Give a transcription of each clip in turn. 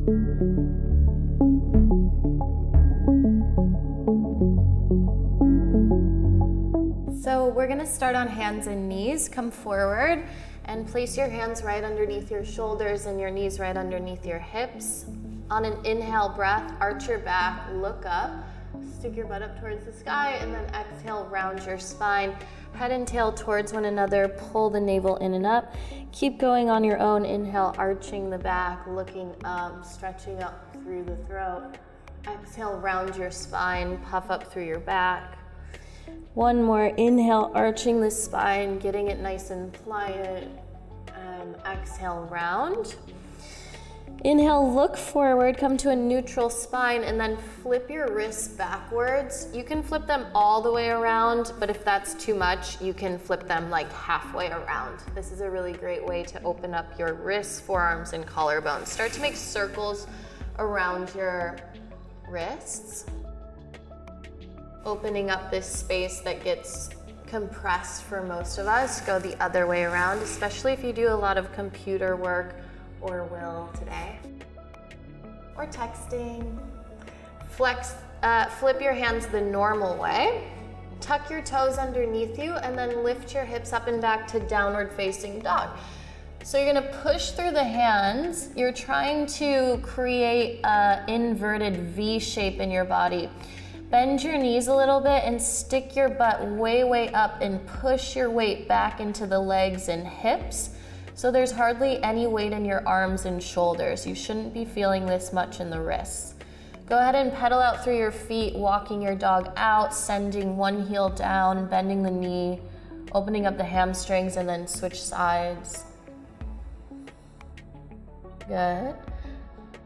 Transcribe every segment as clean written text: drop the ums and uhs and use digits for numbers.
So we're gonna start on hands and knees. Come forward and place your hands right underneath your shoulders and your knees right underneath your hips. On an inhale breath, arch your back, look up, stick your butt up towards the sky, and then exhale, round your spine. Head and tail towards one another, pull the navel in and up. Keep going on your own. Inhale, arching the back, looking up, stretching up through the throat. Exhale, round your spine, puff up through your back. One more, inhale, arching the spine, getting it nice and pliant. Exhale, round. Inhale, look forward, come to a neutral spine, and then flip your wrists backwards. You can flip them all the way around, but if that's too much, you can flip them like halfway around. This is a really great way to open up your wrists, forearms, and collarbones. Start to make circles around your wrists, opening up this space that gets compressed for most of us. Go the other way around, especially if you do a lot of computer work or will today, or texting. Flip your hands the normal way. Tuck your toes underneath you and then lift your hips up and back to downward facing dog. So you're gonna push through the hands. You're trying to create an inverted V shape in your body. Bend your knees a little bit and stick your butt way, way up and push your weight back into the legs and hips. So there's hardly any weight in your arms and shoulders. You shouldn't be feeling this much in the wrists. Go ahead and pedal out through your feet, walking your dog out, sending one heel down, bending the knee, opening up the hamstrings, and then switch sides. Good.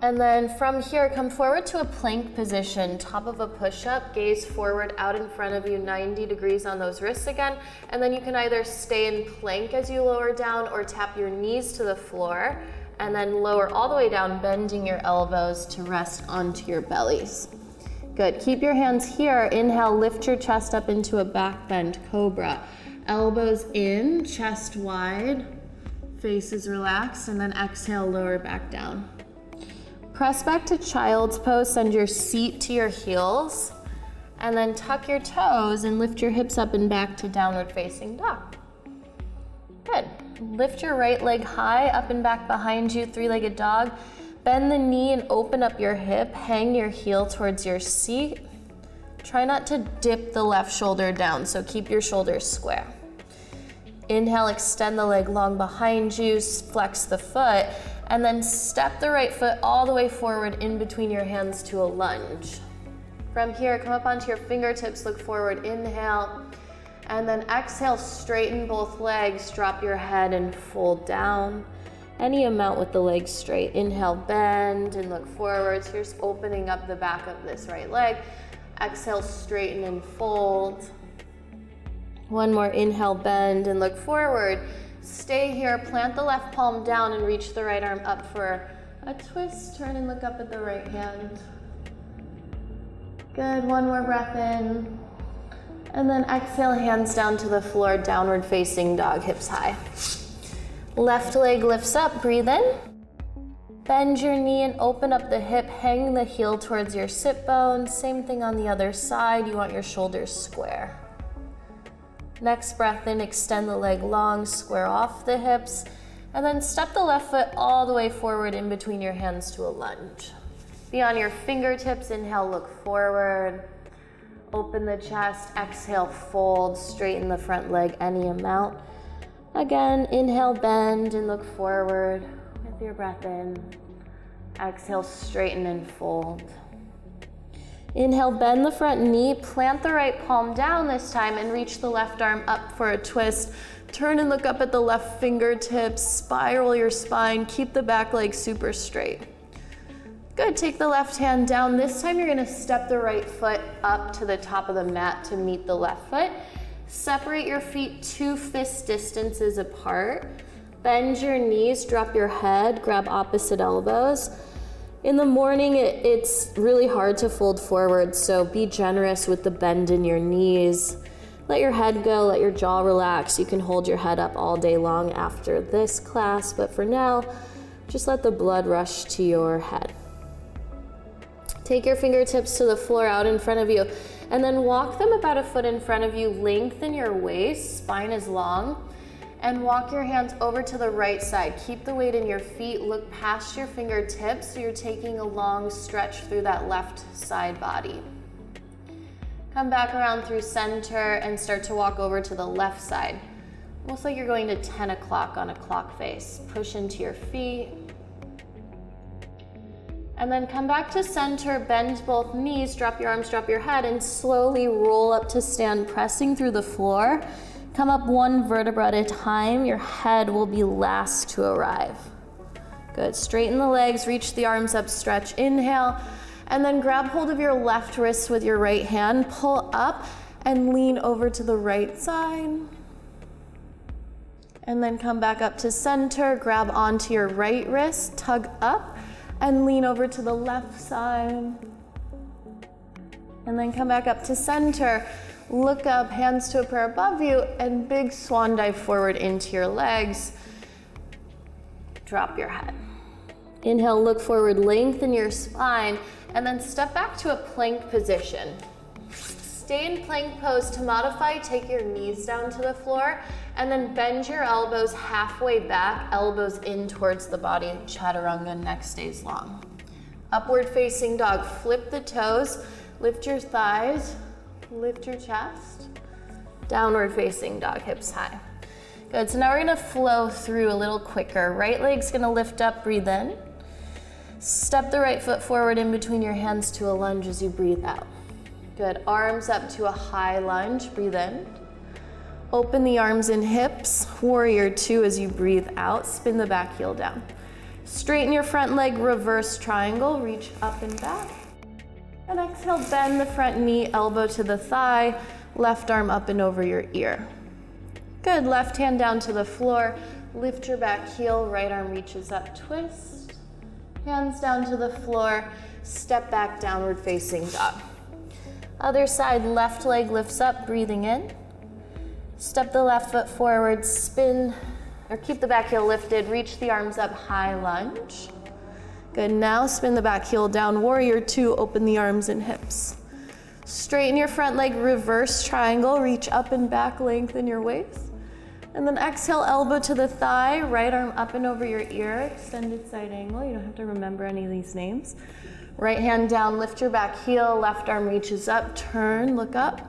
And then from here, come forward to a plank position, top of a push-up, gaze forward out in front of you, 90 degrees on those wrists again. And then you can either stay in plank as you lower down or tap your knees to the floor and then lower all the way down, bending your elbows to rest onto your bellies. Good, keep your hands here. Inhale, lift your chest up into a back bend cobra. Elbows in, chest wide, face is relaxed, and then exhale, lower back down. Press back to child's pose, send your seat to your heels, and then tuck your toes and lift your hips up and back to downward facing dog. Good. Lift your right leg high, up and back behind you, three-legged dog. Bend the knee and open up your hip, hang your heel towards your seat. Try not to dip the left shoulder down, so keep your shoulders square. Inhale, extend the leg long behind you, flex the foot, and then step the right foot all the way forward in between your hands to a lunge. From here, come up onto your fingertips, look forward, inhale, and then exhale, straighten both legs, drop your head and fold down. Any amount with the legs straight. Inhale, bend and look forward. So you're just opening up the back of this right leg. Exhale, straighten and fold. One more, inhale, bend and look forward. Stay here, plant the left palm down and reach the right arm up for a twist. Turn and look up at the right hand. Good, one more breath in. And then exhale, hands down to the floor, downward facing dog, hips high. Left leg lifts up, breathe in. Bend your knee and open up the hip, hang the heel towards your sit bone. Same thing on the other side, you want your shoulders square. Next breath in, extend the leg long, square off the hips, and then step the left foot all the way forward in between your hands to a lunge. Be on your fingertips, inhale, look forward. Open the chest, exhale, fold, straighten the front leg any amount. Again, inhale, bend and look forward with your breath in. Exhale, straighten and fold. Inhale, bend the front knee, plant the right palm down this time and reach the left arm up for a twist. Turn and look up at the left fingertips, spiral your spine, keep the back leg super straight. Good, take the left hand down. This time you're gonna step the right foot up to the top of the mat to meet the left foot. Separate your feet 2 fist distances apart. Bend your knees, drop your head, grab opposite elbows. In the morning, it's really hard to fold forward, so be generous with the bend in your knees. Let your head go, let your jaw relax. You can hold your head up all day long after this class, but for now, just let the blood rush to your head. Take your fingertips to the floor out in front of you, and then walk them about a foot in front of you. Lengthen your waist, spine is long, and walk your hands over to the right side. Keep the weight in your feet, look past your fingertips so you're taking a long stretch through that left side body. Come back around through center and start to walk over to the left side. Almost like you're going to 10 o'clock on a clock face. Push into your feet. And then come back to center, bend both knees, drop your arms, drop your head, and slowly roll up to stand, pressing through the floor. Come up one vertebra at a time. Your head will be last to arrive. Good, straighten the legs, reach the arms up, stretch, inhale, and then grab hold of your left wrist with your right hand, pull up and lean over to the right side. And then come back up to center, grab onto your right wrist, tug up, and lean over to the left side. And then come back up to center, look up, hands to a prayer above you, and big swan dive forward into your legs. Drop your head. Inhale, look forward, lengthen your spine, and then step back to a plank position. Stay in plank pose. To modify, take your knees down to the floor, and then bend your elbows halfway back, elbows in towards the body. Chaturanga, neck stays long. Upward facing dog, flip the toes, lift your thighs, lift your chest. Downward facing dog, hips high. Good, so now we're gonna flow through a little quicker. Right leg's gonna lift up, breathe in. Step the right foot forward in between your hands to a lunge as you breathe out. Good, arms up to a high lunge, breathe in. Open the arms and hips, warrior two as you breathe out, spin the back heel down. Straighten your front leg, reverse triangle, reach up and back. And exhale, bend the front knee, elbow to the thigh, left arm up and over your ear. Good, left hand down to the floor, lift your back heel, right arm reaches up, twist. Hands down to the floor, step back, downward facing dog. Other side, left leg lifts up, breathing in. Step the left foot forward, spin, or keep the back heel lifted, reach the arms up, high lunge. Good, now spin the back heel down, warrior two, open the arms and hips. Straighten your front leg, reverse triangle, reach up and back, lengthen your waist. And then exhale, elbow to the thigh, right arm up and over your ear, extended side angle. You don't have to remember any of these names. Right hand down, lift your back heel, left arm reaches up, turn, look up.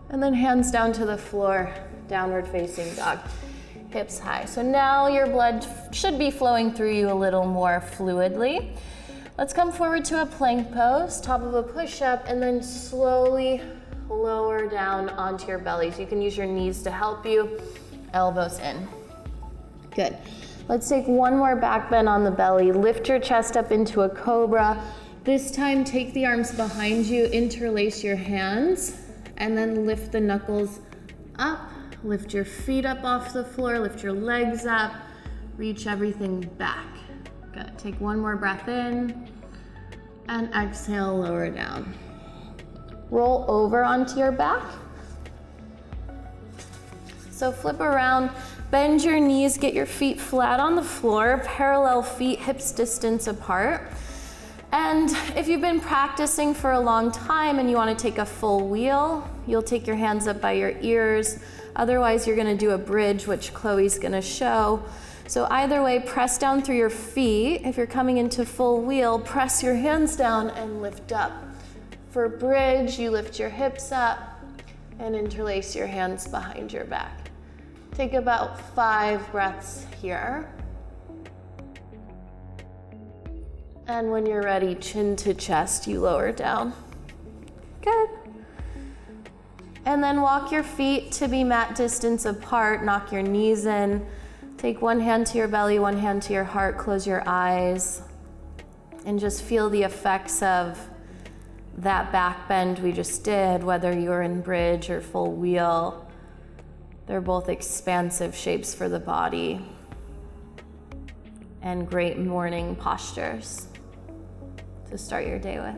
And then hands down to the floor, downward facing dog, hips high. So now your blood should be flowing through you a little more fluidly. Let's come forward to a plank pose, top of a push-up, and then slowly lower down onto your bellies. You can use your knees to help you, elbows in. Good. Let's take one more back bend on the belly. Lift your chest up into a cobra. This time, take the arms behind you, interlace your hands, and then lift the knuckles up. Lift your feet up off the floor, lift your legs up, reach everything back. Good. Take one more breath in, and exhale, lower down. Roll over onto your back. So flip around, bend your knees, get your feet flat on the floor, parallel feet, hips distance apart. And if you've been practicing for a long time and you want to take a full wheel, you'll take your hands up by your ears. Otherwise, you're going to do a bridge, which Chloe's going to show. So either way, press down through your feet. If you're coming into full wheel, press your hands down and lift up. For bridge, you lift your hips up and interlace your hands behind your back. Take about 5 breaths here. And when you're ready, chin to chest, you lower down. Good. And then walk your feet to be mat distance apart, knock your knees in. Take one hand to your belly, one hand to your heart, close your eyes, and just feel the effects of that back bend we just did, whether you're in bridge or full wheel. They're both expansive shapes for the body and great morning postures to start your day with.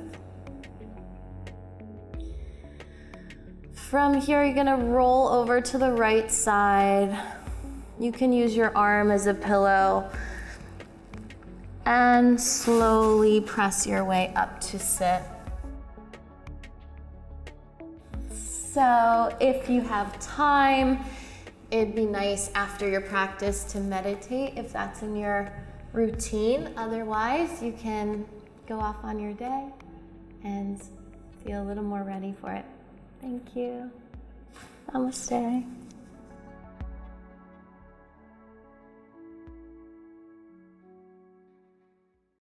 From here, you're gonna roll over to the right side. You can use your arm as a pillow. And slowly press your way up to sit. So if you have time, it'd be nice after your practice to meditate if that's in your routine. Otherwise, you can go off on your day and feel a little more ready for it. Thank you. Namaste.